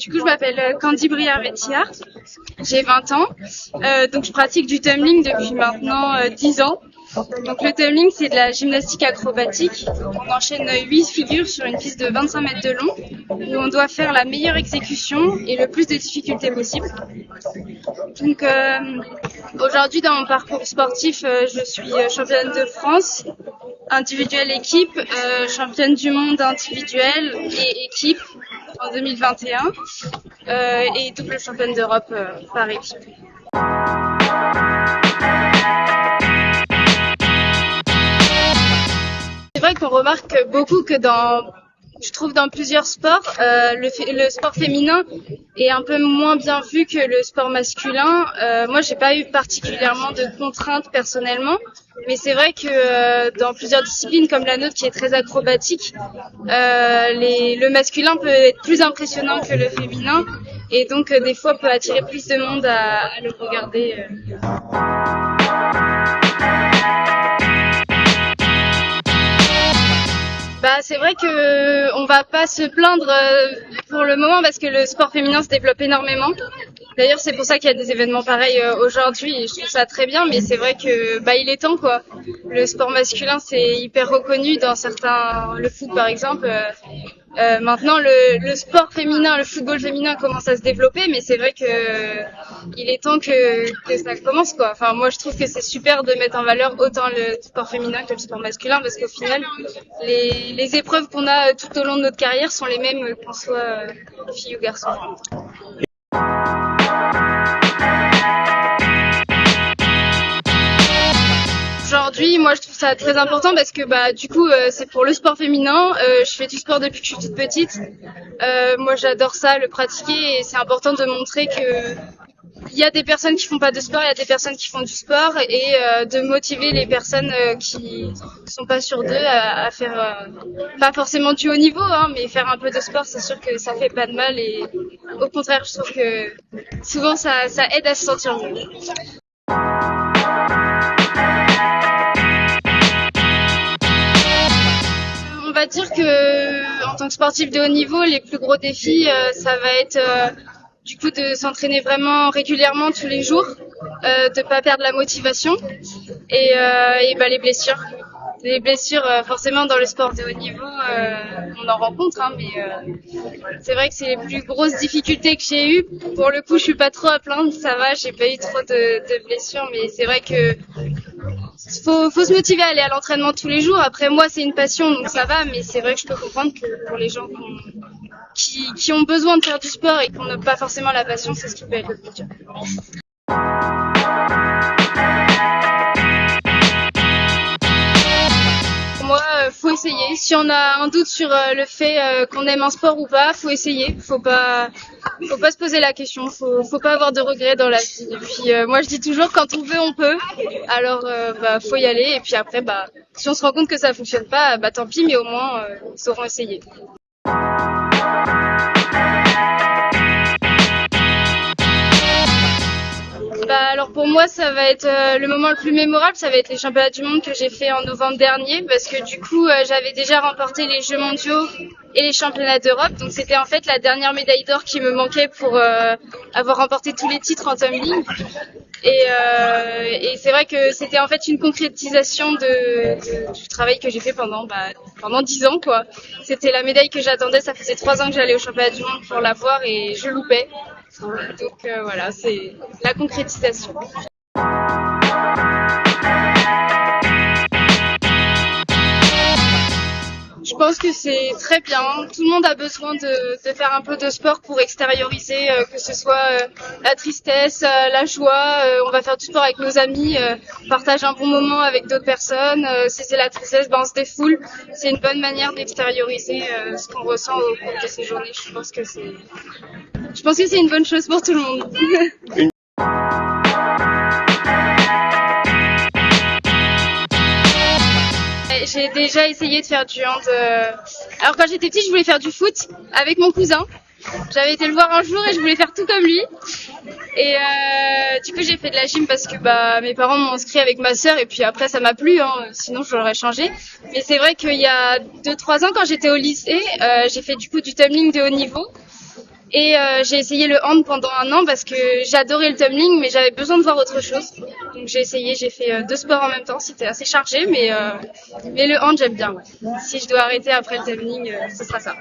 du coup, je m'appelle Candy Briard-Vétillard, j'ai 20 ans, donc je pratique du tumbling depuis maintenant 10 ans. Donc le tumbling, c'est de la gymnastique acrobatique. On enchaîne 8 figures sur une piste de 25 mètres de long, où on doit faire la meilleure exécution et le plus de difficultés possible. Donc aujourd'hui, dans mon parcours sportif, je suis championne de France, individuelle équipe, championne du monde individuelle et équipe en 2021 et double championne d'Europe par équipe. C'est vrai qu'on remarque beaucoup que je trouve dans plusieurs sports, le sport féminin est un peu moins bien vu que le sport masculin. Moi, j'ai pas eu particulièrement de contraintes personnellement, mais c'est vrai que dans plusieurs disciplines comme la nôtre qui est très acrobatique, le masculin peut être plus impressionnant que le féminin et donc des fois peut attirer plus de monde à le regarder. C'est vrai que on va pas se plaindre pour le moment parce que le sport féminin se développe énormément. D'ailleurs, c'est pour ça qu'il y a des événements pareils aujourd'hui et je trouve ça très bien, mais c'est vrai que il est temps quoi. Le sport masculin c'est hyper reconnu dans certains, le foot par exemple. Maintenant, le sport féminin, le football féminin commence à se développer, mais c'est vrai que il est temps que ça commence, quoi. Enfin, moi, je trouve que c'est super de mettre en valeur autant le sport féminin que le sport masculin, parce qu'au final, les épreuves qu'on a tout au long de notre carrière sont les mêmes qu'on soit fille ou garçon. Aujourd'hui, moi, je trouve ça très important parce que du coup, c'est pour le sport féminin. Je fais du sport depuis que je suis toute petite. Moi, j'adore ça, le pratiquer, et c'est important de montrer que il y a des personnes qui font pas de sport, il y a des personnes qui font du sport, et de motiver les personnes qui sont pas sûres d'eux à faire pas forcément du haut niveau, mais faire un peu de sport. C'est sûr que ça fait pas de mal, et au contraire, je trouve que souvent ça aide à se sentir mieux. On va dire que en tant que sportif de haut niveau, les plus gros défis, ça va être du coup de s'entraîner vraiment régulièrement tous les jours, de pas perdre la motivation et les blessures. Les blessures, forcément dans le sport de haut niveau, on en rencontre, mais c'est vrai que c'est les plus grosses difficultés que j'ai eues. Pour le coup, je suis pas trop à plaindre, ça va, j'ai pas eu trop de blessures, mais c'est vrai que faut se motiver à aller à l'entraînement tous les jours. Après, moi, c'est une passion, donc ça va, mais c'est vrai que je peux comprendre que pour les gens qui ont besoin de faire du sport et qui n'ont pas forcément la passion, c'est ce qui peut être le plus dur. Moi, faut essayer. Si on a un doute sur le fait qu'on aime un sport ou pas, faut essayer. Faut pas se poser la question. Faut pas avoir de regrets dans la vie. Et puis moi, je dis toujours, quand on veut, on peut. Alors, faut y aller. Et puis après, si on se rend compte que ça fonctionne pas, tant pis. Mais au moins, ils sauront essayer. Alors pour moi, ça va être le moment le plus mémorable, ça va être les championnats du monde que j'ai fait en novembre dernier, parce que du coup, j'avais déjà remporté les Jeux mondiaux et les championnats d'Europe, donc c'était en fait la dernière médaille d'or qui me manquait pour avoir remporté tous les titres en tumbling. Et c'est vrai que c'était en fait une concrétisation du travail que j'ai fait pendant 10 ans, quoi. C'était la médaille que j'attendais, ça faisait 3 ans que j'allais au championnat du monde pour l'avoir et je loupais. Donc voilà, c'est la concrétisation. Je pense que c'est très bien. Tout le monde a besoin de faire un peu de sport pour extérioriser, que ce soit la tristesse, la joie. On va faire du sport avec nos amis, partage un bon moment avec d'autres personnes. Si c'est la tristesse, on se défoule. C'est une bonne manière d'extérioriser ce qu'on ressent au cours de ces journées. Je pense que c'est une bonne chose pour tout le monde. J'ai déjà essayé de faire du hand. Alors quand j'étais petite, je voulais faire du foot avec mon cousin. J'avais été le voir un jour et je voulais faire tout comme lui. Et du coup, j'ai fait de la gym parce que mes parents m'ont inscrit avec ma sœur et puis après ça m'a plu, sinon je l'aurais changé. Mais c'est vrai qu'il y a 2-3 ans, quand j'étais au lycée, j'ai fait du coup du tumbling de haut niveau. Et j'ai essayé le hand pendant 1 an parce que j'adorais le tumbling, mais j'avais besoin de voir autre chose. Donc j'ai fait 2 sports en même temps. C'était assez chargé, mais le hand j'aime bien. Ouais. Si je dois arrêter après le tumbling, ce sera ça.